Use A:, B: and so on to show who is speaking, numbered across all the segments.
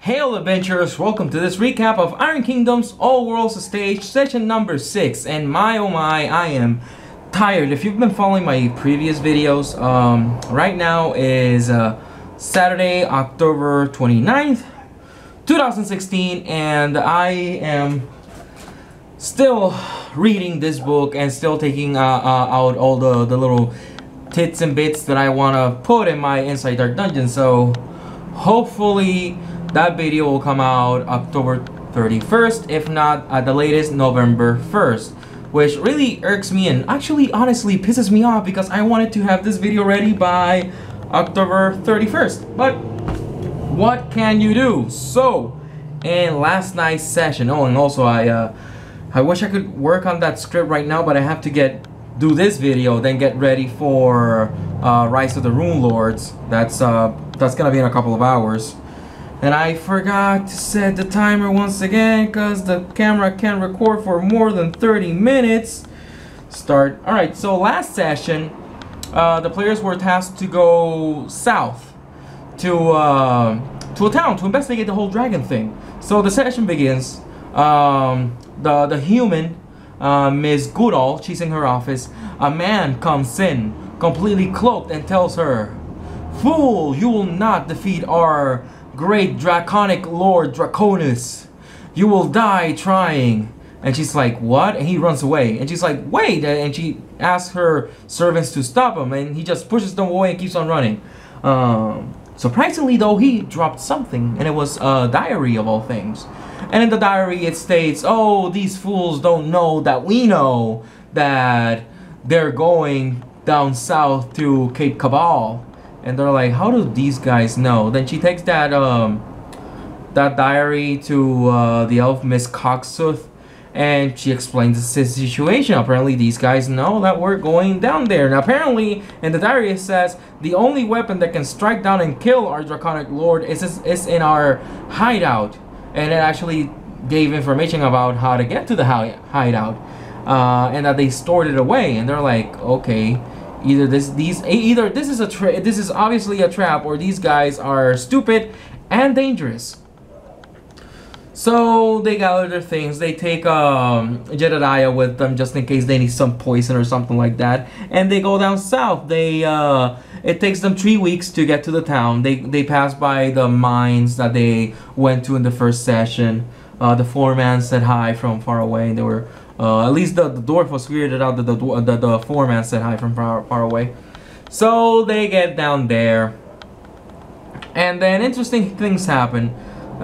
A: Hail adventurers, welcome to this recap of Iron Kingdom's All Worlds Stage session number 6. And my oh my, I am tired. If you've been following my previous videos, right now is Saturday, October 29th, 2016, and I am still reading this book and still taking out all the little tits and bits that I want to put in my Inside Dark Dungeon. So hopefully that video will come out October 31st, if not at the latest November 1st, which really irks me and actually honestly pisses me off because I wanted to have this video ready by October 31st. But what can you do? So in last night's session, oh, and also I wish I could work on that script right now, but I have to do this video, then get ready for Rise of the Rune Lords. That's gonna be in a couple of hours. And I forgot to set the timer once again because the camera can't record for more than 30 minutes. Start. Alright, so last session, the players were tasked to go south to a town to investigate the whole dragon thing. So the session begins. The human, Ms. Goodall, she's in her office. A man comes in, completely cloaked, and tells her, "Fool, you will not defeat our great draconic Lord Draconis. You will die trying." And she's like, "What?" And he runs away. And she's like, "Wait!" And she asks her servants to stop him, and he just pushes them away and keeps on running. Surprisingly though, he dropped something, and it was a diary of all things. And in the diary it states, "Oh, these fools don't know that we know that they're going down south to Cape Cabal." And they're like, "How do these guys know?" Then she takes that diary to the elf Miss Coxsooth, and she explains the situation. Apparently these guys know that we're going down there. And apparently in the diary it says the only weapon that can strike down and kill our draconic lord is in our hideout. And it actually gave information about how to get to the hideout, and that they stored it away. And they're like, okay, either this is obviously a trap, or these guys are stupid and dangerous. So they gather their things. They take Jedediah with them just in case they need some poison or something like that, and they go down south. It takes them 3 weeks to get to the town. They pass by the mines that they went to in the first session. The foreman said hi from far away. They were at least the dwarf was weirded out that the foreman said hi from far away. So they get down there, and then interesting things happen.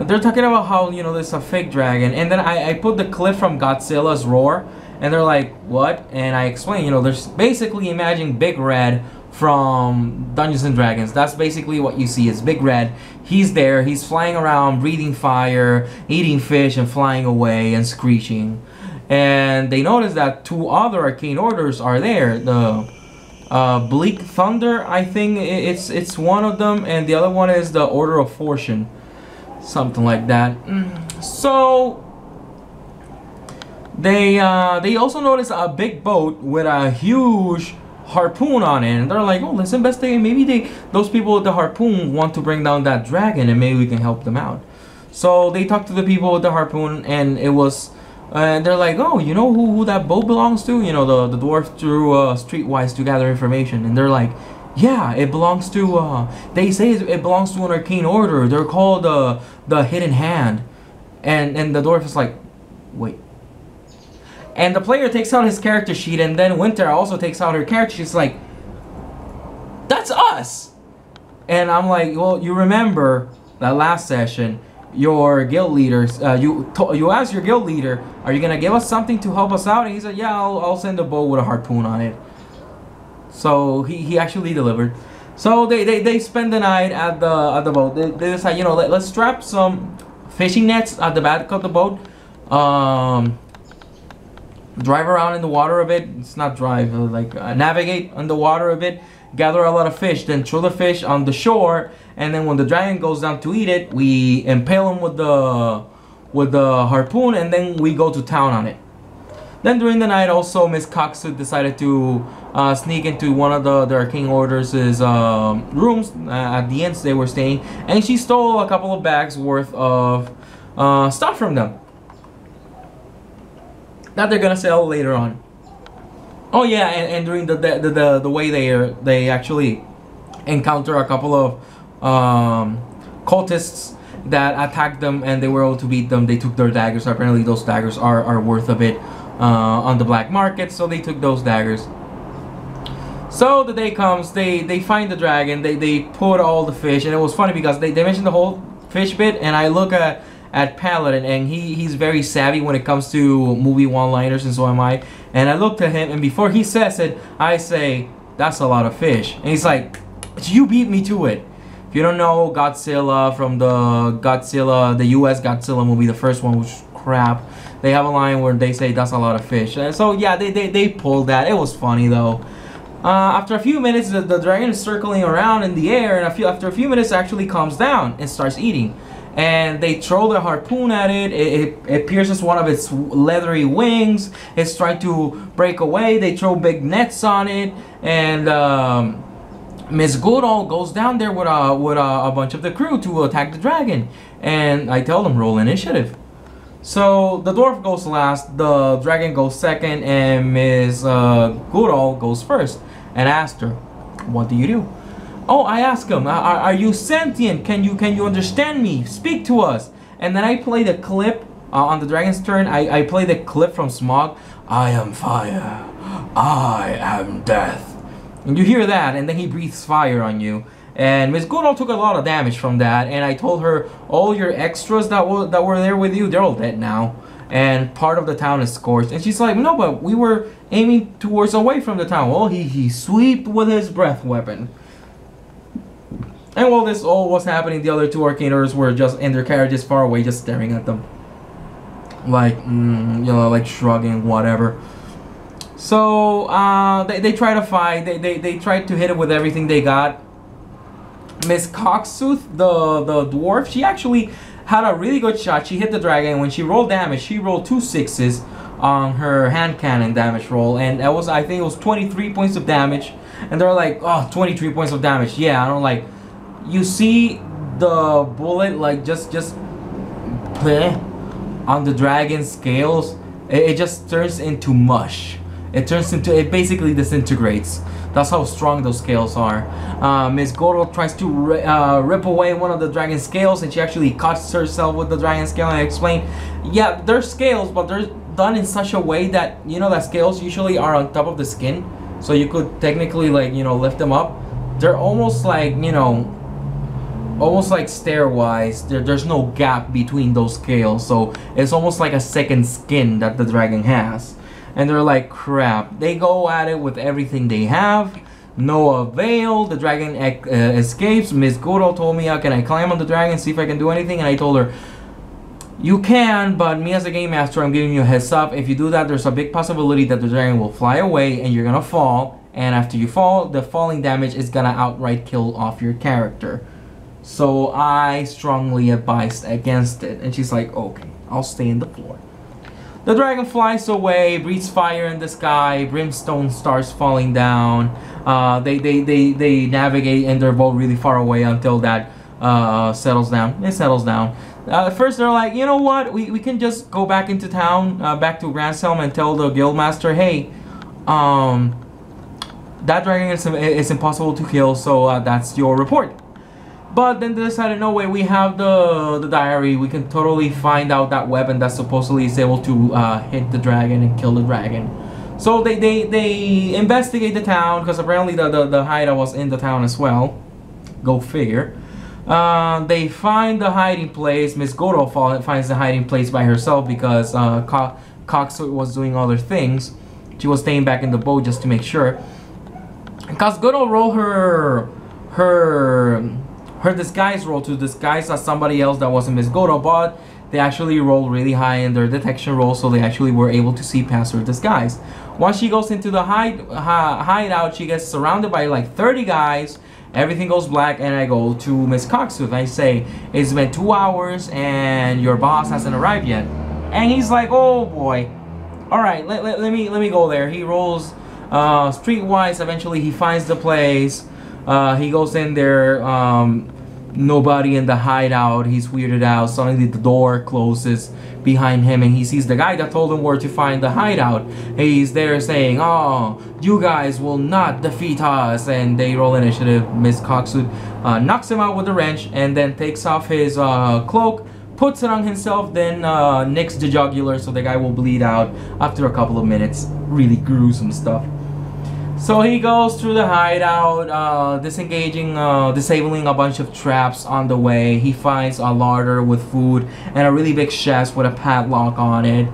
A: They're talking about how, you know, there's a fake dragon, and then I put the clip from Godzilla's roar, and they're like, "What?" And I explain, you know, there's basically, imagine Big Red from Dungeons and Dragons. That's basically what you see is Big Red. He's there, he's flying around, breathing fire, eating fish, and flying away and screeching. And they notice that 2 other arcane orders are there. The Bleak Thunder, I think it's one of them, and the other one is the Order of Fortune, something like that. So they also notice a big boat with a huge harpoon on it, and they're like, "Oh, let's investigate. Maybe those people with the harpoon want to bring down that dragon, and maybe we can help them out." So they talk to the people with the harpoon, and it was, and they're like, "Oh, you know who that boat belongs to?" You know, the dwarf threw streetwise to gather information, and they're like, "Yeah, it belongs to." They say it belongs to an arcane order. They're called the Hidden Hand, and the dwarf is like, "Wait." And the player takes out his character sheet, and then Winter also takes out her character sheet. She's like, "That's us!" And I'm like, "Well, you remember that last session, your guild leaders, you asked your guild leader, are you gonna give us something to help us out?" And he said, "Yeah, I'll send a boat with a harpoon on it." So he actually delivered. So they spend the night at the boat. They decide, you know, let's strap some fishing nets at the back of the boat. Drive around in the water a bit. It's not drive, navigate on the water a bit. Gather a lot of fish, then throw the fish on the shore, and then when the dragon goes down to eat it, we impale him with the harpoon, and then we go to town on it. Then during the night also, Miss Coxwood decided to sneak into one of the King Orders' rooms at the inns they were staying, and she stole a couple of bags worth of stuff from them that they're gonna sell later on. Oh yeah, and during the way they actually encounter a couple of cultists that attacked them, and they were able to beat them. They took their daggers. Apparently those daggers are worth a bit on the black market, so they took those daggers. So the day comes, they find the dragon, they put all the fish, and it was funny because they mentioned the whole fish bit, and I look at Paladin, and he's very savvy when it comes to movie one-liners, and so am I. And I looked at him, and before he says it, I say, "That's a lot of fish." And he's like, "You beat me to it." If you don't know Godzilla from the US Godzilla movie, the first one was crap. They have a line where they say, "That's a lot of fish." And so yeah, they pulled that. It was funny though. After a few minutes, the dragon is circling around in the air, and after a few minutes, it actually calms down and starts eating. And they throw the harpoon at it. It pierces one of its leathery wings. It's trying to break away. They throw big nets on it, and Miss Goodall goes down there with a bunch of the crew to attack the dragon. And I tell them, roll initiative. So the dwarf goes last, the dragon goes second, and Miss Goodall goes first. And I asked her, "What do you do?" Oh, I ask him, are you sentient? Can you understand me? Speak to us. And then I play the clip on the dragon's turn. I play the clip from Smog. "I am fire. I am death." And you hear that, and then he breathes fire on you. And Miss Goodall took a lot of damage from that. And I told her, all your extras that were there with you, they're all dead now. And part of the town is scorched. And she's like, "No, but we were aiming towards away from the town." Well, he swept with his breath weapon. And while this all was happening, the other two Arcaners were just in their carriages far away, just staring at them. Like, you know, like shrugging, whatever. So, they try to fight. They tried to hit it with everything they got. Miss Coxtooth, the dwarf, she actually had a really good shot. She hit the dragon. When she rolled damage, she rolled 2 6s on her hand cannon damage roll. And that was, I think it was 23 points of damage. And they're like, "Oh, 23 points of damage." Yeah, I don't like... You see the bullet like just on the dragon's scales, it just turns into mush. It basically disintegrates. That's how strong those scales are. Miss Goodall tries to rip away one of the dragon's scales, and she actually cuts herself with the dragon's scale. And I explained, yeah, they're scales, but they're done in such a way that, you know, that scales usually are on top of the skin, so you could technically, like, you know, lift them up. They're almost like, you know, almost like stairwise. There's no gap between those scales, so it's almost like a second skin that the dragon has. And they're like, crap. They go at it with everything they have, no avail. The dragon escapes. Miss Goodall told me, can I climb on the dragon, see if I can do anything? And I told her, you can, but me as a game master, I'm giving you a heads up. If you do that, there's a big possibility that the dragon will fly away and you're gonna fall, and after you fall, the falling damage is gonna outright kill off your character. So I strongly advised against it. And she's like, okay, I'll stay in the floor. The dragon flies away, breathes fire in the sky, brimstone starts falling down. They navigate in their boat really far away until that settles down. It settles down. First they're like, you know what, we can just go back into town, back to Granshelm, and tell the guildmaster, hey, that dragon is impossible to kill, so that's your report. But then they decided, no way, we have the diary, we can totally find out that weapon that supposedly is able to hit the dragon and kill the dragon. So they investigate the town, because apparently the hideout was in the town as well. Go figure. They find the hiding place. Miss Goodall finds the hiding place by herself because Cox was doing other things. She was staying back in the boat just to make sure. Because Goodall rolled her disguise roll to disguise as somebody else that wasn't Miss Goodall, but they actually rolled really high in their detection roll, so they actually were able to see past her disguise. Once she goes into the hideout, she gets surrounded by like 30 guys. Everything goes black, and I go to Miss Coxtooth. I say, it's been 2 hours and your boss hasn't arrived yet. And he's like, oh boy. All right, let me go there. He rolls streetwise. Eventually, he finds the place. He goes in there. Nobody in the hideout. He's weirded out. Suddenly, the door closes behind him, and he sees the guy that told him where to find the hideout. He's there saying, "Oh, you guys will not defeat us." And they roll initiative. Miss Coxwood knocks him out with a wrench, and then takes off his cloak, puts it on himself, then nicks the jugular, so the guy will bleed out after a couple of minutes. Really gruesome stuff. So he goes through the hideout, disabling a bunch of traps on the way. He finds a larder with food and a really big chest with a padlock on it.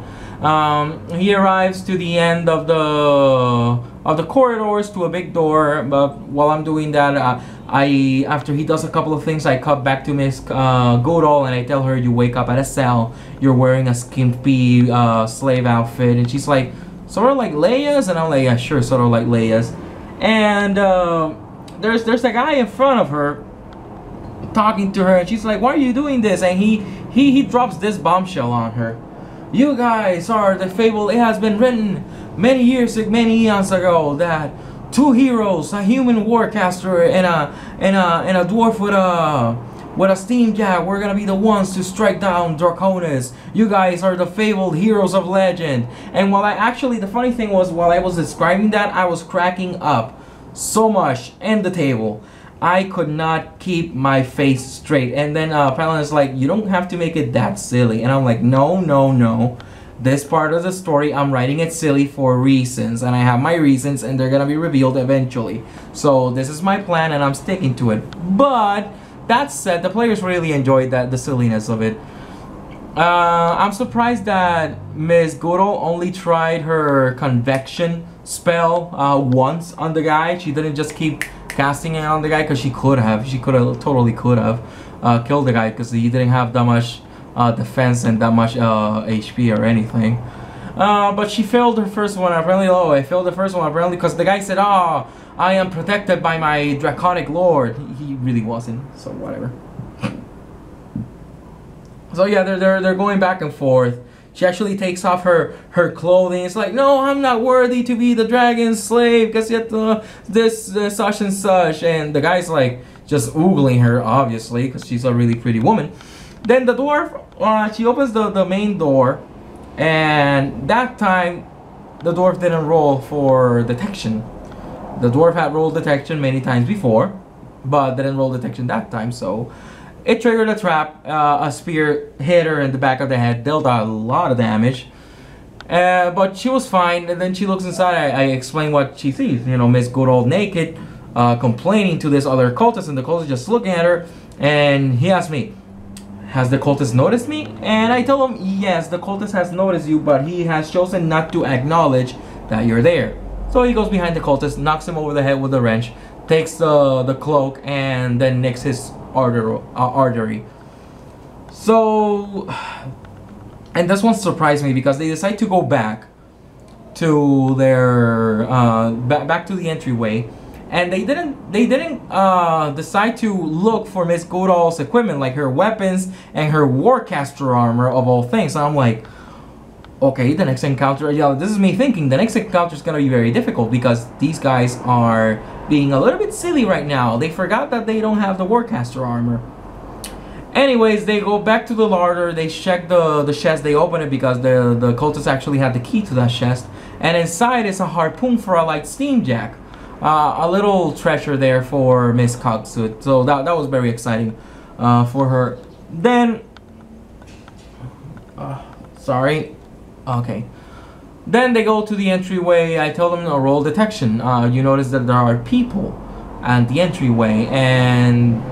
A: He arrives to the end of the corridors to a big door. But while I'm doing that, after he does a couple of things, I cut back to Miss Goodall and I tell her, "You wake up at a cell. You're wearing a skimpy slave outfit," and she's like, "Sort of like Leia's?" And I'm like, "Yeah, sure, sort of like Leia's." And there's a guy in front of her talking to her, and she's like, "Why are you doing this?" And he drops this bombshell on her. "You guys are the fable. It has been written many eons ago that two heroes, a human warcaster and a dwarf with a steam jack, we're gonna be the ones to strike down Draconis. You guys are the fabled heroes of legend." And the funny thing was, while I was describing that, I was cracking up so much in the table. I could not keep my face straight. And then Paladin's like, "You don't have to make it that silly." And I'm like, no. This part of the story, I'm writing it silly for reasons. And I have my reasons, and they're gonna be revealed eventually. So this is my plan, and I'm sticking to it. But that said, the players really enjoyed the silliness of it. I'm surprised that Miss Goodall only tried her convection spell once on the guy. She didn't just keep casting it on the guy, because she could have. She totally could have killed the guy, because he didn't have that much defense and that much HP or anything. But she failed her first one apparently. Oh, I failed the first one apparently because the guy said, "Oh, I am protected by my draconic lord." He really wasn't, so whatever. So yeah, they're going back and forth. She actually takes off her clothing. It's like, "No, I'm not worthy to be the dragon's slave because yet this such and such." And the guy's like just oogling her, obviously, because she's a really pretty woman. Then the dwarf, she opens the main door, and that time the dwarf didn't roll for detection. The dwarf had rolled detection many times before, but didn't roll detection that time, so it triggered a trap. A spear hit her in the back of the head, dealt a lot of damage. But she was fine, and then she looks inside. I explain what she sees. You know, Miss Goodall naked, complaining to this other cultist, and the cultist just looking at her, and he asked me, "Has the cultist noticed me?" And I tell him, "Yes, the cultist has noticed you, but he has chosen not to acknowledge that you're there." So he goes behind the cultist, knocks him over the head with a wrench, takes the cloak, and then nicks his artery. So, and this one surprised me because they decide to go back to their back to the entryway. And they didn't decide to look for Miss Goodall's equipment, like her weapons and her warcaster armor of all things. And I'm like, okay, the next encounter, yeah, this is me thinking, the next encounter is gonna be very difficult because these guys are being a little bit silly right now. They forgot that they don't have the warcaster armor. Anyways, they go back to the larder, they check the chest, they open it because the cultists actually had the key to that chest. And inside is a harpoon for a light steam jack. A little treasure there for Miss Coxwood, so that was very exciting for her. Then, sorry, okay. Then they go to the entryway. I tell them to roll detection. You notice that there are people at the entryway, and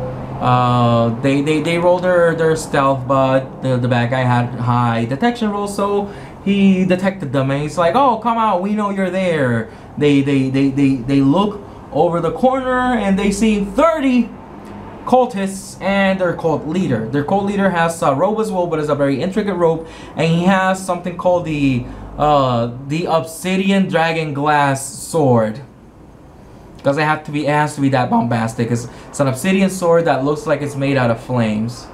A: they roll their stealth, but the bad guy had high detection roll, so he detected them, and he's like, "Oh, come out, we know you're there." They look over the corner and they see 30 cultists and their cult leader. Their cult leader has a rope as well, but it's a very intricate rope, and he has something called the obsidian dragon glass sword. Because it has to be that bombastic. It's an obsidian sword that looks like it's made out of flames.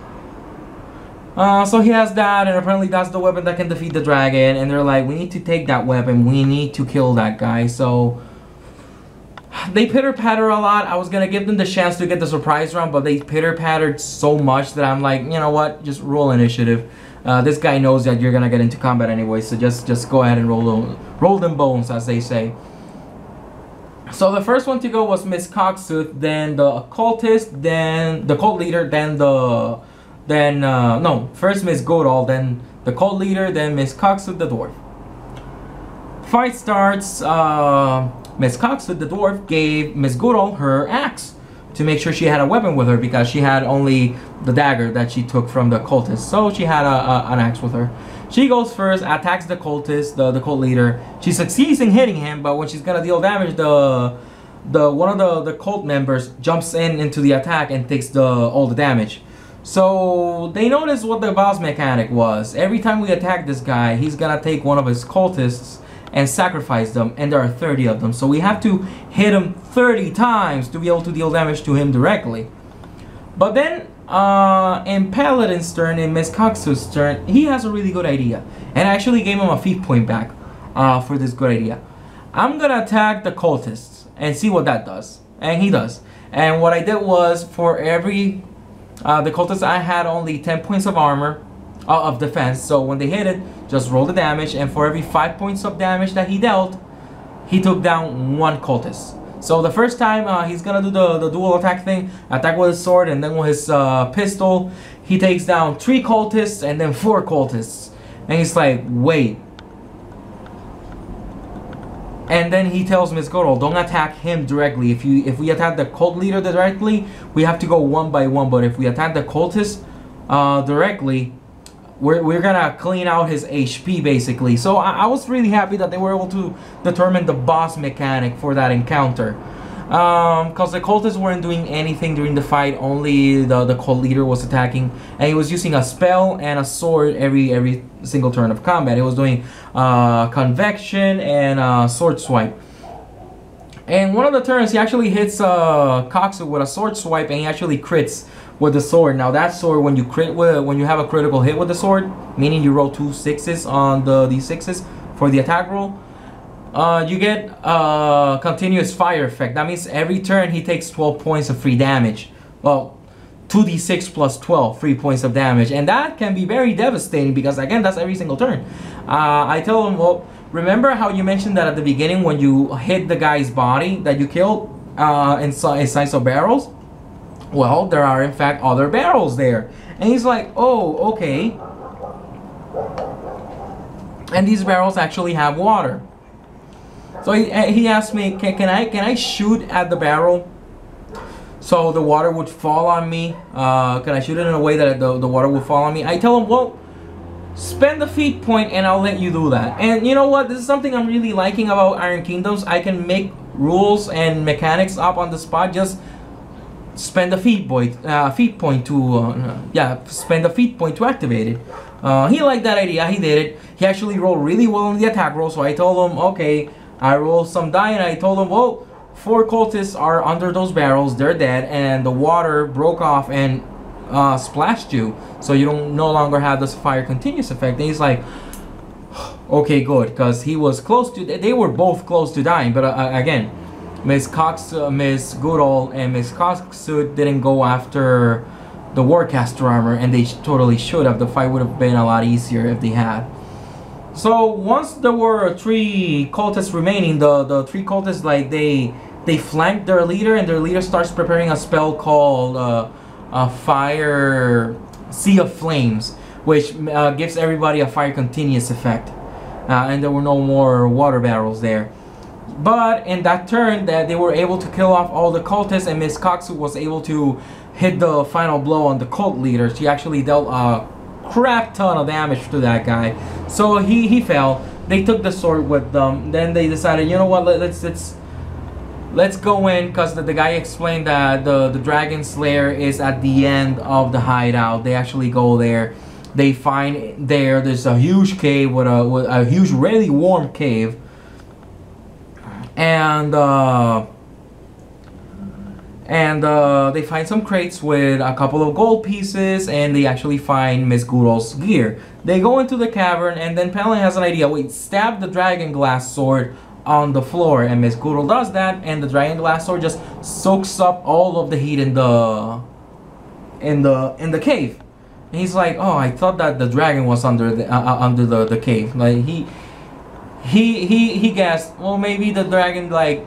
A: So he has that, and apparently that's the weapon that can defeat the dragon. And they're like, we need to take that weapon. We need to kill that guy. So they pitter-patter a lot. I was gonna give them the chance to get the surprise round, but they pitter-pattered so much that I'm like, you know what? Just roll initiative. This guy knows that you're gonna get into combat anyway, so just go ahead and roll them bones, as they say. So the first one to go was Miss Coxtooth, then the occultist, then the cult leader, first Miss Goodall, then the cult leader, then Miss Coxtooth the dwarf. Fight starts. Miss Coxtooth the dwarf gave Miss Goodall her axe to make sure she had a weapon with her, because she had only the dagger that she took from the cultist. So she had an axe with her. She goes first, attacks the cultist, the cult leader. She succeeds in hitting him, but when she's gonna deal damage, one of the cult members jumps into the attack and takes all the damage. So they noticed what the boss mechanic was. Every time we attack this guy, he's gonna take one of his cultists and sacrifice them, and there are 30 of them. So we have to hit him 30 times to be able to deal damage to him directly. But then in Paladin's turn, in Miss Coxtooth's turn, he has a really good idea, and I actually gave him a feat point back for this good idea. I'm gonna attack the cultists and see what that does, and he does. And what I did was, for every the cultists, I had only 10 points of armor of defense, so when they hit it, just roll the damage, and for every 5 points of damage that he dealt, he took down one cultist. So the first time he's gonna do the dual attack thing, attack with his sword and then with his pistol. He takes down 3 cultists and then 4 cultists, and he's like, wait. And then he tells Miss Goodall, don't attack him directly. If we attack the cult leader directly, we have to go one by one. But if we attack the cultist directly, we're gonna clean out his HP basically. So I was really happy that they were able to determine the boss mechanic for that encounter, because the cultists weren't doing anything during the fight. Only the cult leader was attacking, and he was using a spell and a sword every single turn of combat. He was doing convection and sword swipe. And one of the turns, he actually hits Coxtooth with a sword swipe, and he actually crits with the sword. Now that sword, when you have a critical hit with the sword, meaning you roll 2 6s on the d6s for the attack roll, you get a continuous fire effect. That means every turn he takes 12 points of free damage. Well, 2d6 plus 12 free points of damage, and that can be very devastating, because again, that's every single turn. I tell him, well, remember how you mentioned that at the beginning when you hit the guy's body that you killed inside of barrels? Well, there are in fact other barrels there. And he's like, oh, okay. And these barrels actually have water. So he asked me, can I shoot at the barrel so the water would fall on me? Can I shoot it in a way that the water will fall on me? I tell him, well, spend the feat point and I'll let you do that. And you know what? This is something I'm really liking about Iron Kingdoms. I can make rules and mechanics up on the spot. Just spend a feat point to spend a feat point to activate it. He liked that idea. He did it. He actually rolled really well on the attack roll. So I told him, okay, I rolled some die, and I told him, well, 4 cultists are under those barrels. They're dead, and the water broke off and splashed you, so you don't no longer have this fire continuous effect. And he's like, okay, good, because he was close to. They were both close to dying, but again, Miss Goodall and Miss Coxtooth didn't go after the Warcaster armor, and they totally should have. The fight would have been a lot easier if they had. So once there were 3 cultists remaining, the 3 cultists, like they flanked their leader, and their leader starts preparing a spell called a Fire Sea of Flames, which gives everybody a fire continuous effect, and there were no more water barrels there. But in that turn, that they were able to kill off all the cultists, and Miss Coxtooth was able to hit the final blow on the cult leader. She actually dealt a crap ton of damage to that guy, so he fell. They took the sword with them. Then they decided, you know what, let's go in, because the guy explained that the Dragon's Lair is at the end of the hideout. They actually go there. They find there's a huge cave with a huge, really warm cave. And And they find some crates with a couple of gold pieces, and they actually find Miss Goodall's gear. They go into the cavern, and then Palin has an idea. Wait, stab the dragon glass sword on the floor, and Miss Goodall does that, and the dragon glass sword just soaks up all of the heat in the cave. And he's like, oh, I thought that the dragon was under the cave. Like he guessed, well, maybe the dragon like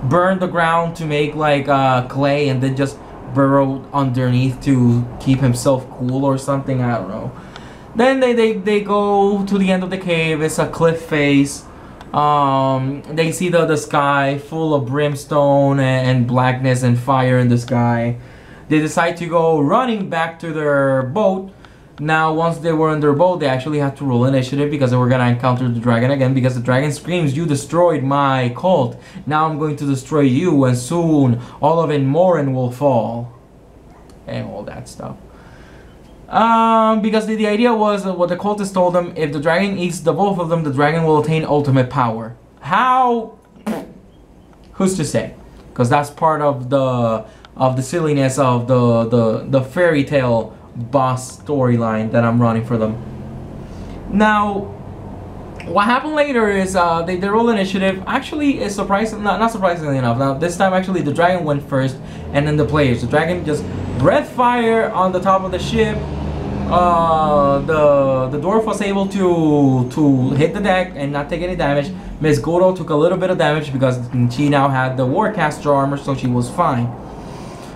A: burned the ground to make like clay and then just burrowed underneath to keep himself cool or something. I don't know. Then they go to the end of the cave. It's a cliff face. They see the sky full of brimstone and blackness and fire in the sky. They decide to go running back to their boat. Now, once they were in their boat, they actually had to roll initiative because they were gonna encounter the dragon again, because the dragon screams, "You destroyed my cult. Now I'm going to destroy you, and soon all of Immoren will fall." And all that stuff. Because the idea was what the cultist told them: if the dragon eats the both of them, the dragon will attain ultimate power. How? Who's to say? Because that's part of the silliness of the fairy tale boss storyline that I'm running for them. Now, what happened later is they roll initiative. Actually, it's surprising, not surprisingly enough. Now this time, actually, the dragon went first, and then the players. The dragon just breathed fire on the top of the ship. The dwarf was able to hit the deck and not take any damage. Miss Goodall took a little bit of damage because she now had the Warcaster armor, so she was fine.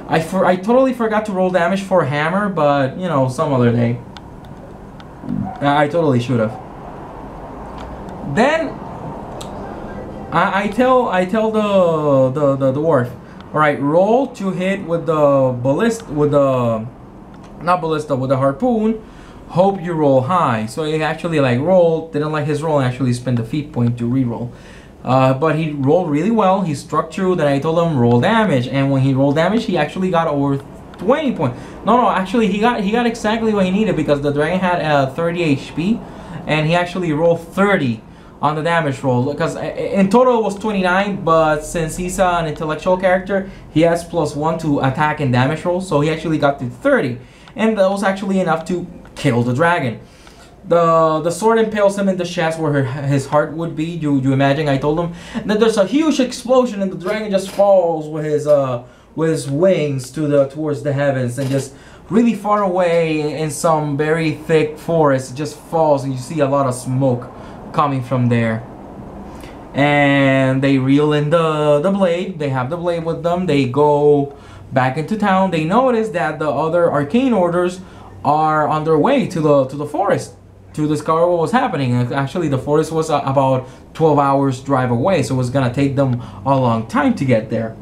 A: I totally forgot to roll damage for hammer, but you know, some other day. I totally should have. Then I tell the dwarf, all right, roll to hit with the with the harpoon. Hope you roll high. So he actually like rolled, didn't like his roll, and actually spent a feat point to re-roll. But he rolled really well. He struck true. Then I told him roll damage, and when he rolled damage, he actually got over 20 points. No, actually he got exactly what he needed, because the dragon had 30 HP, and he actually rolled 30 on the damage roll. Because in total it was 29, but since he's an intellectual character, he has +1 to attack and damage roll, so he actually got to 30, and that was actually enough to kill the dragon. The sword impales him in the chest where his heart would be. You imagine? I told him. And then there's a huge explosion, and the dragon just falls with his wings towards the heavens, and just really far away in some very thick forest. It just falls, and you see a lot of smoke coming from there. And they reel in the blade. They have the blade with them. They go back into town. They notice that the other arcane orders are on their way to the forest to discover what was happening. Actually, the forest was about 12 hours drive away, so it was gonna take them a long time to get there.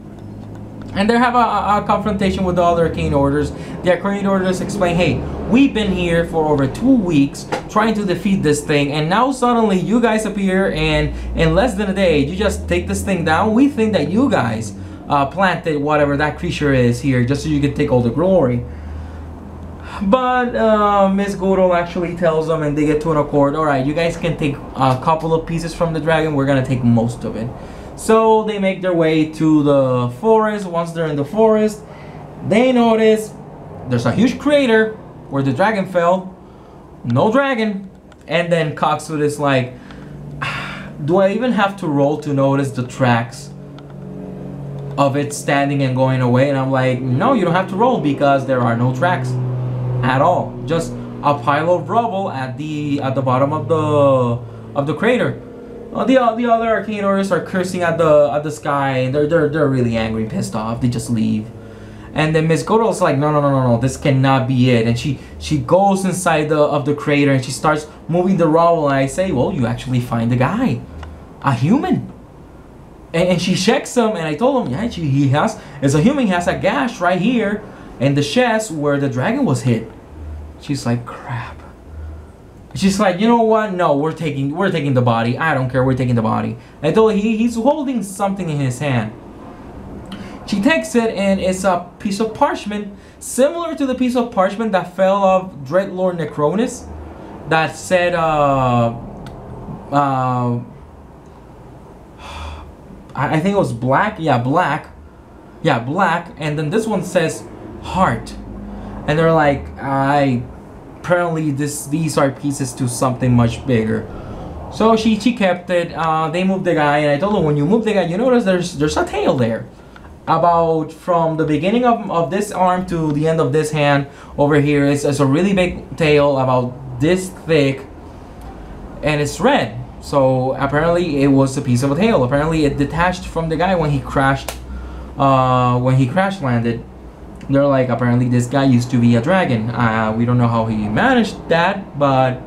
A: And they have a confrontation with the other arcane orders. The arcane orders explain, hey, we've been here for over 2 weeks trying to defeat this thing, and now suddenly you guys appear, and in less than a day you just take this thing down. We think that you guys planted whatever that creature is here just so you can take all the glory. But Miss Goodall actually tells them, and they get to an accord. All right, you guys can take a couple of pieces from the dragon. We're gonna take most of it. So they make their way to the forest. Once they're in the forest, they notice there's a huge crater where the dragon fell. No dragon. And then Coxwood is like, do I even have to roll to notice the tracks of it standing and going away? And I'm like, no, you don't have to roll, because there are no tracks at all. Just a pile of rubble at the bottom of the crater. The other arcane orders are cursing at the sky, and they're really angry, pissed off. They just leave. And then Miss Goodall's like, no, this cannot be it. And she goes inside of the crater, and she starts moving the rubble. And I say, well, you actually find a guy, a human. And she checks him, and I told him, yeah, he has, as a human, he has a gash right here in the chest where the dragon was hit. She's like, crap. She's like, you know what? No, we're taking the body. I don't care. We're taking the body. I told her he's holding something in his hand. She takes it, and it's a piece of parchment similar to the piece of parchment that fell off Dreadlord Necronus that said I think it was black. Yeah, black. Yeah, black, and then this one says heart. And they're like, apparently these are pieces to something much bigger. So she kept it. They moved the guy, and I told her, when you move the guy, you notice there's a tail there. About from the beginning of this arm to the end of this hand over here is a really big tail, about this thick, and it's red. So apparently it was a piece of a tail. Apparently it detached from the guy when he crashed landed. They're like, apparently this guy used to be a dragon. We don't know how he managed that, but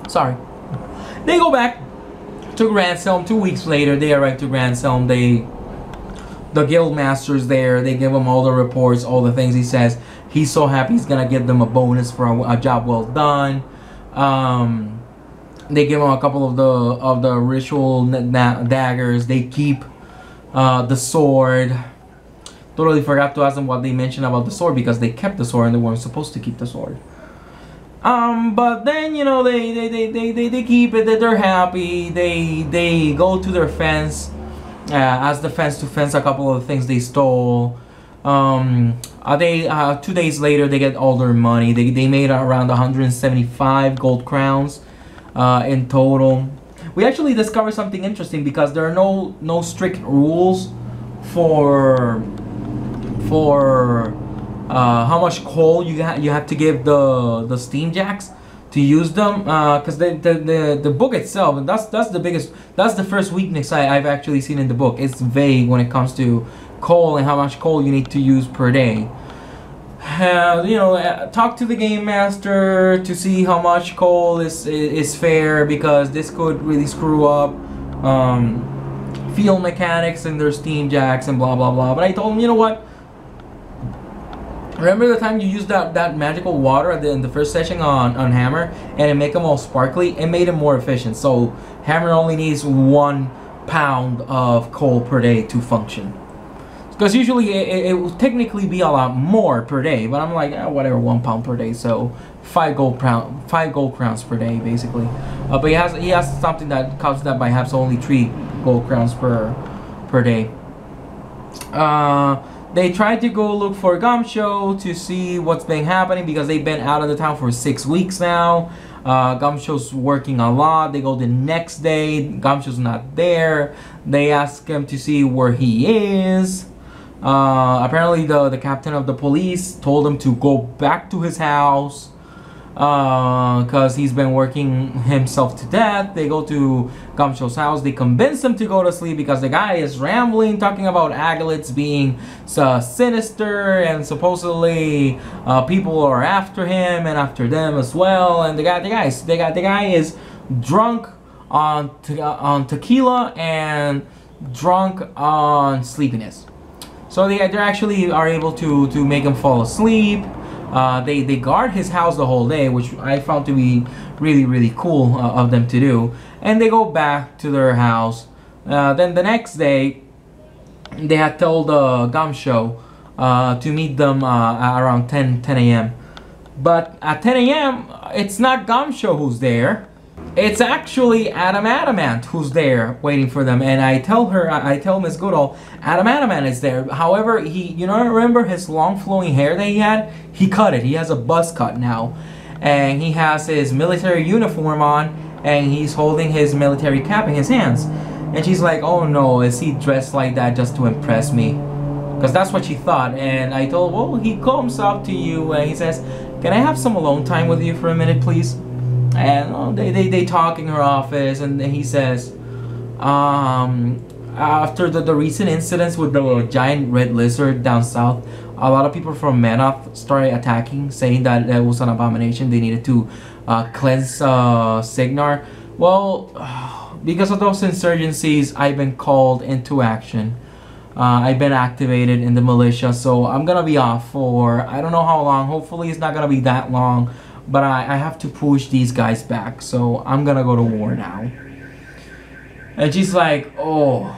A: sorry. They go back to Grandselm 2 weeks later. They arrive to Grandselm. The guild master's there. They give him all the reports, all the things he says. He's so happy he's gonna give them a bonus for a job well done. They give him a couple of the ritual daggers. They keep the sword. Totally forgot to ask them what they mentioned about the sword, because they kept the sword and they weren't supposed to keep the sword. But then, you know, they keep it. They're happy. They go to their fence, ask the fence to fence a couple of things they stole. 2 days later, they get all their money. They made around 175 gold crowns in total. We actually discovered something interesting, because there are no strict rules for how much coal you have to give the steam jacks to use them, because the book itself, and that's the first weakness I've actually seen in the book. It's vague when it comes to coal and how much coal you need to use per day. You know, talk to the game master to see how much coal is fair, because this could really screw up field mechanics and their steam jacks and blah blah blah. But I told him, you know what? Remember the time you used that magical water in the first session on Hammer, and it made them all sparkly? It made him more efficient. So Hammer only needs 1 pound of coal per day to function. Because usually it will technically be a lot more per day, but I'm like, whatever, 1 pound per day, so 5 gold crowns per day, basically. But he has something that counts that by half, so only 3 gold crowns per day. They tried to go look for Gumshoe to see what's been happening, because they've been out of the town for 6 weeks now. Gumshoe's working a lot. They go the next day. Gumshoe's not there. They ask him to see where he is. Apparently the captain of the police told him to go back to his house, because he's been working himself to death. They go to Gumshoe's house. They convince him to go to sleep, because the guy is rambling, talking about Agalites being sinister, and supposedly people are after him and after them as well. And the guy is drunk on tequila and drunk on sleepiness. So they actually are able to make him fall asleep. They guard his house the whole day, which I found to be really cool of them to do. And they go back to their house. Then the next day, they had told Gumshoe to meet them around 10 a.m. But at 10 a.m., it's not Gumshoe who's there. It's actually Adam Adamant who's there waiting for them. And I tell Miss Goodall, Adam Adamant is there. However, remember his long flowing hair that he had? He cut it. He has a buzz cut now. And he has his military uniform on, and he's holding his military cap in his hands. And she's like, oh no, is he dressed like that just to impress me? Because that's what she thought. And I told, well, he comes up to you and he says, can I have some alone time with you for a minute, please? And they talk in her office, and he says, after the recent incidents with the giant red lizard down south, a lot of people from Manoth started attacking, saying that it was an abomination. They needed to cleanse Signar. Well, because of those insurgencies, I've been called into action. I've been activated in the militia, so I'm gonna be off for I don't know how long. Hopefully it's not gonna be that long, but I have to push these guys back, so I'm gonna go to war now. And she's like, oh.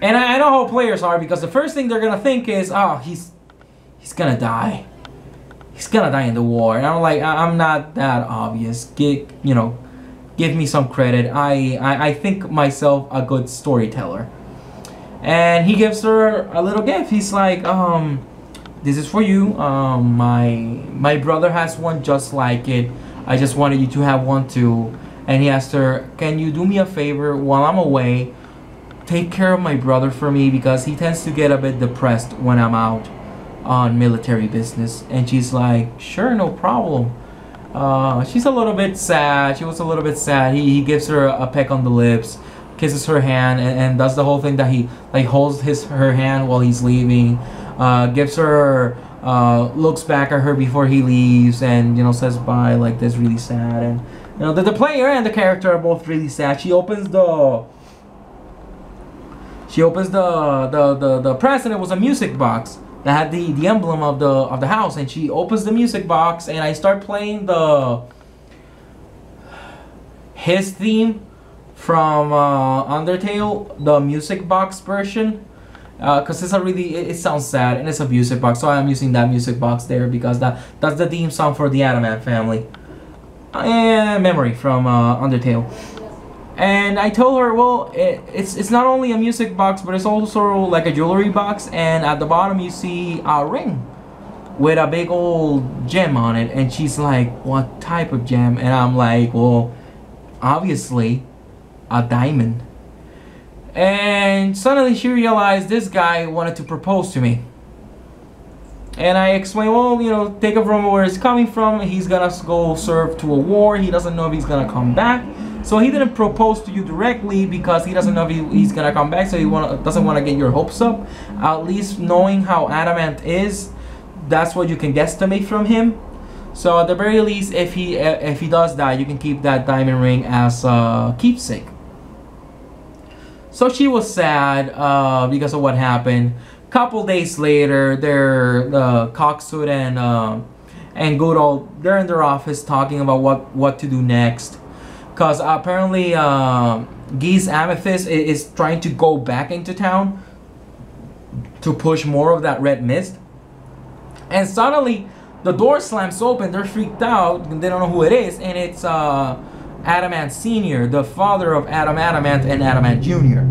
A: And I know how players are, because the first thing they're gonna think is, oh, he's gonna die. He's gonna die in the war. And I'm like, I'm not that obvious. give me some credit. I think myself a good storyteller. And he gives her a little gift. He's like, this is for you. My brother has one just like it. I just wanted you to have one too. And he asked her, can you do me a favor while I'm away? Take care of my brother for me, because he tends to get a bit depressed when I'm out on military business. And she's like, sure, no problem. She's a little bit sad. She was a little bit sad. He gives her a peck on the lips, kisses her hand, and does the whole thing that he like holds her hand while he's leaving. Gives her, looks back at her before he leaves, and says bye like this, really sad. And the player and the character are both really sad. She opens the present. It was a music box that had the emblem of the house, and she opens the music box, and I start playing his theme from Undertale, the music box version, because it sounds sad, and it's a music box, so I'm using that music box there because that's the theme song for the ARMR family. And memory from Undertale. And I told her, well, it's not only a music box, but it's also like a jewelry box, and at the bottom you see a ring with a big old gem on it. And she's like, what type of gem? And I'm like, well, obviously a diamond. And suddenly she realized this guy wanted to propose to me. And I explained, well, take it from where it's coming from. He's gonna go serve to a war. He doesn't know if he's gonna come back. So he didn't propose to you directly because he doesn't know if he's gonna come back. So he doesn't want to get your hopes up. At least knowing how adamant is, that's what you can guesstimate from him. So at the very least, if he does that, you can keep that diamond ring as a keepsake. So she was sad because of what happened. Couple days later, the Coxwood and Goodall, they're in their office talking about what to do next, because apparently Geese Amethyst is trying to go back into town to push more of that red mist. And suddenly the door slams open. They're freaked out. They don't know who it is, and it's Adamant Sr., the father of Adam Adamant and Adamant Jr.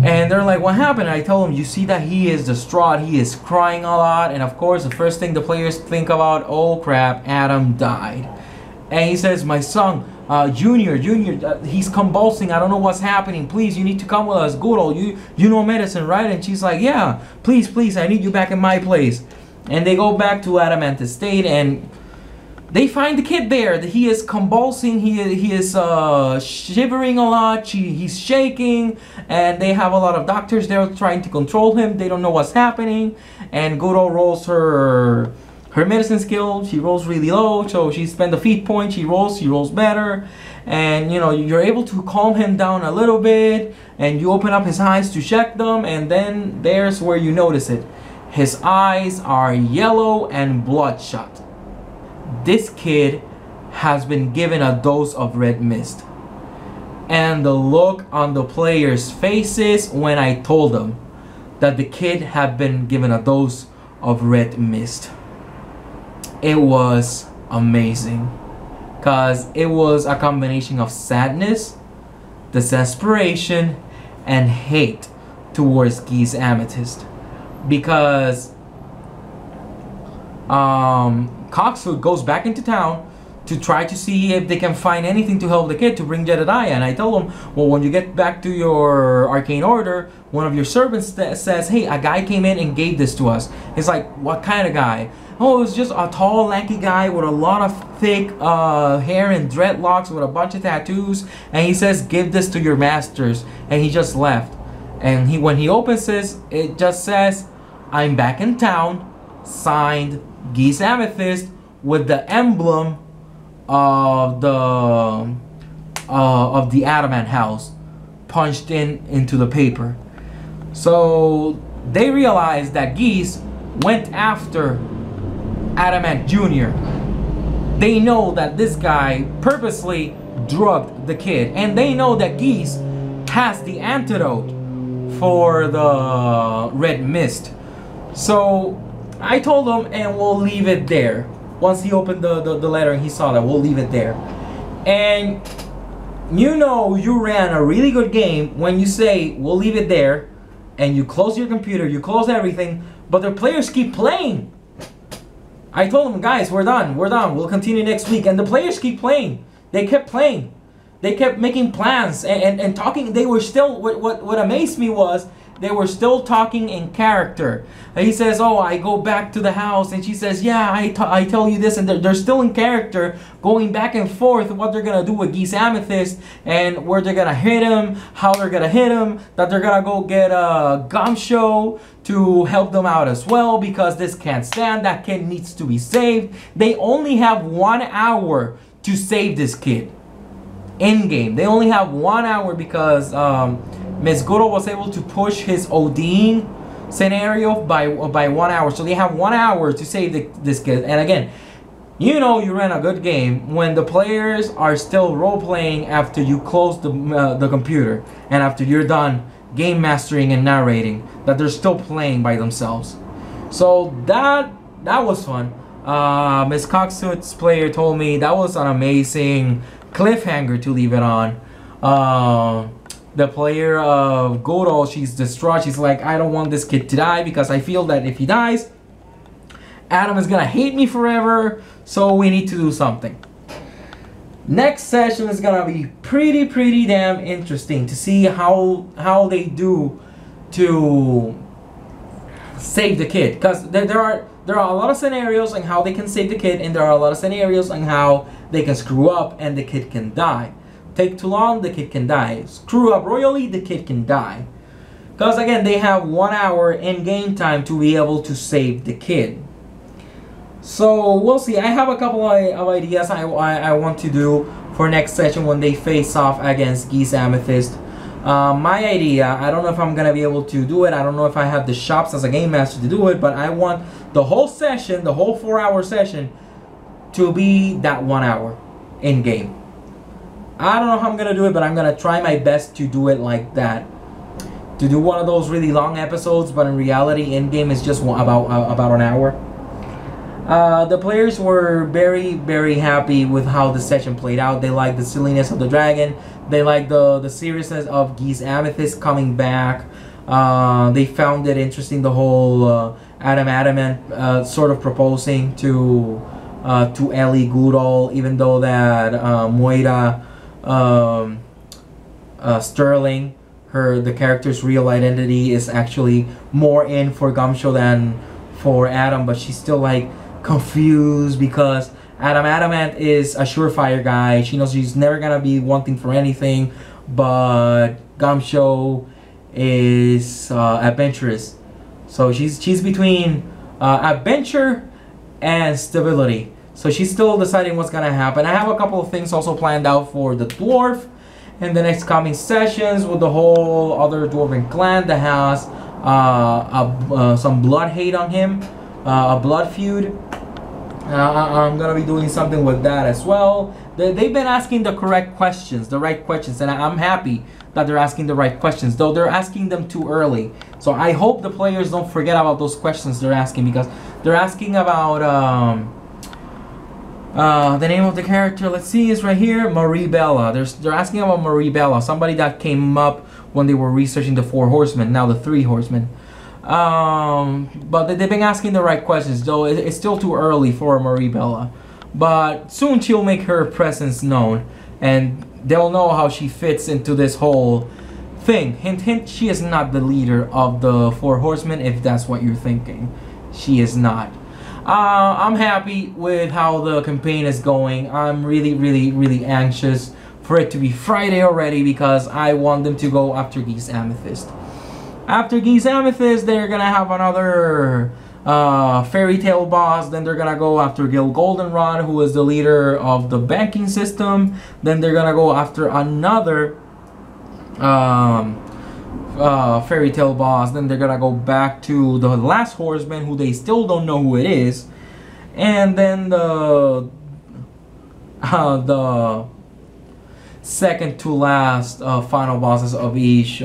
A: And they're like, what happened? And I tell them, you see that he is distraught. He is crying a lot. And of course, the first thing the players think about, oh crap, Adam died. And he says, my son, Junior, he's convulsing. I don't know what's happening. Please, you need to come with us. Goodall, you know medicine, right? And she's like, yeah, please, I need you back in my place. And they go back to Adamant Estate, and they find the kid there. He is convulsing. He is shivering a lot. He's shaking, and they have a lot of doctors there trying to control him. They don't know what's happening. And Goodall rolls her medicine skill. She rolls really low, so she spent a feat point. She rolls better, and you're able to calm him down a little bit. And you open up his eyes to check them, and then there's where you notice it. His eyes are yellow and bloodshot. This kid has been given a dose of red mist. And the look on the players' faces when I told them that the kid had been given a dose of red mist, it was amazing. Because it was a combination of sadness, desperation, and hate towards Geese Amethyst. Because Coxwood goes back into town to try to see if they can find anything to help the kid to bring Jedediah. And I tell them, well, when you get back to your arcane order, one of your servants says, hey, a guy came in and gave this to us. It's like, what kind of guy? Oh, it was just a tall, lanky guy with a lot of thick hair and dreadlocks with a bunch of tattoos. And he says, give this to your masters. And he just left. And when he opens this, it just says, I'm back in town, signed Geese Amethyst, with the emblem of the Adamant house punched into the paper. So they realized that Geese went after Adamant Jr. They know that this guy purposely drugged the kid, and they know that Geese has the antidote for the red mist. So I told him, and we'll leave it there. Once he opened the letter and he saw that, we'll leave it there. And you know you ran a really good game when you say, we'll leave it there, and you close your computer, you close everything, but the players keep playing. I told them, guys, we're done, we'll continue next week. And the players keep playing. They kept playing. They kept making plans and talking. They were still, what amazed me was, they were still talking in character. And he says, oh, I go back to the house, and she says, yeah, I tell you this, and they're still in character, going back and forth what they're gonna do with Geese Amethyst, and where they're gonna hit him, how they're gonna hit him, that they're gonna go get a Gumshoe to help them out as well, because this can't stand, that kid needs to be saved. They only have 1 hour to save this kid. In game, they only have 1 hour because Ms. Goro was able to push his ODing scenario by 1 hour. So they have 1 hour to save this kid. And again, you know you ran a good game when the players are still role-playing after you close the computer and after you're done game mastering and narrating, that they're still playing by themselves. So that was fun. Ms. Coxsuit's player told me that was an amazing cliffhanger to leave it on. The player of Goro, she's distraught. She's like, I don't want this kid to die because I feel that if he dies, Adam is gonna hate me forever, so we need to do something. Next session is gonna be pretty damn interesting to see how they do to save the kid, because there are a lot of scenarios on how they can save the kid, and there are a lot of scenarios on how they can screw up and the kid can die. Take too long, the kid can die. Screw up royally, the kid can die. Because again, they have 1 hour in game time to be able to save the kid. So we'll see. I have a couple of ideas I want to do for next session when they face off against Geese Amethyst. My idea, I don't know if I'm gonna be able to do it. I don't know if I have the shops as a game master to do it, but I want the whole session, the whole 4 hour session, to be that 1 hour in game. I don't know how I'm gonna do it, but I'm gonna try my best to do it like that. To do one of those really long episodes, but in reality, in game is just about an hour. The players were very happy with how the session played out. They liked the silliness of the dragon. They liked the seriousness of Geese Amethyst coming back. They found it interesting, the whole Adam Adamant sort of proposing to Ellie Goodall, even though that Moira Sterling, the character's real identity, is actually more in for Gumshoe than for Adam, but she's still like confused because Adam Adamant is a surefire guy. She knows she's never gonna be wanting for anything, but Gumshoe is adventurous. So she's between adventure and stability. So she's still deciding what's gonna happen. I have a couple of things also planned out for the dwarf in the next coming sessions with the whole other dwarven clan that has some blood hate on him, a blood feud. I'm gonna be doing something with that as well. They've been asking the correct questions, the right questions, and I'm happy that they're asking the right questions, though they're asking them too early. So I hope the players don't forget about those questions they're asking, because they're asking about the name of the character, let's see, is right here, Marie Bella. They're asking about Marie Bella, somebody that came up when they were researching the 4 horsemen, now the 3 horsemen. But they've been asking the right questions, though it's still too early for Marie Bella. But soon she'll make her presence known, and they'll know how she fits into this whole thing. Hint, hint, she is not the leader of the 4 horsemen, if that's what you're thinking. She is not. I'm happy with how the campaign is going. I'm really anxious for it to be Friday already, because I want them to go after Geese Amethyst. After Geese Amethyst, they're gonna have another fairy tale boss. Then they're gonna go after Gil Goldenrod, who is the leader of the banking system. Then they're gonna go after another fairy tale boss. Then they're gonna go back to the last horseman, who they still don't know who it is. And then the second to last final bosses of each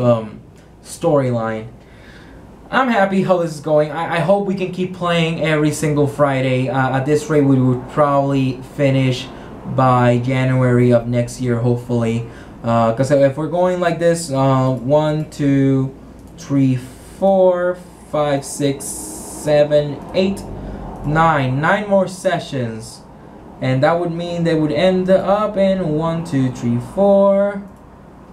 A: storyline. I'm happy how this is going. I hope we can keep playing every single Friday. At this rate, we would probably finish by January of next year, hopefully. Because if we're going like this, 1, 2, 3, 4, 5, 6, 7, 8, 9 more sessions, and that would mean they would end up in 1, 2, 3, 4,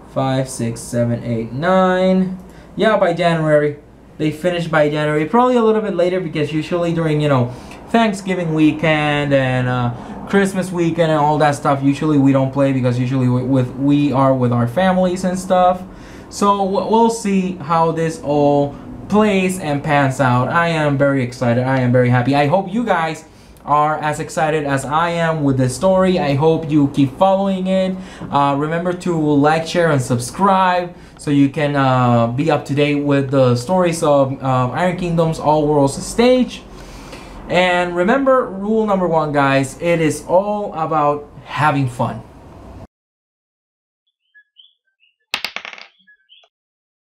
A: 5, 6, 7, 8, 9. Yeah, by January. They finish by January. Probably a little bit later, because usually during, you know, Thanksgiving weekend and Christmas weekend and all that stuff, usually we don't play, because usually we are with our families and stuff. So we'll see how this all plays and pans out. I am very excited. I am very happy. I hope you guys are as excited as I am with this story. I hope you keep following it. Remember to like, share, and subscribe so you can be up to date with the stories of Iron Kingdom's All Worlds stage. And remember, rule number 1, guys, it is all about having fun.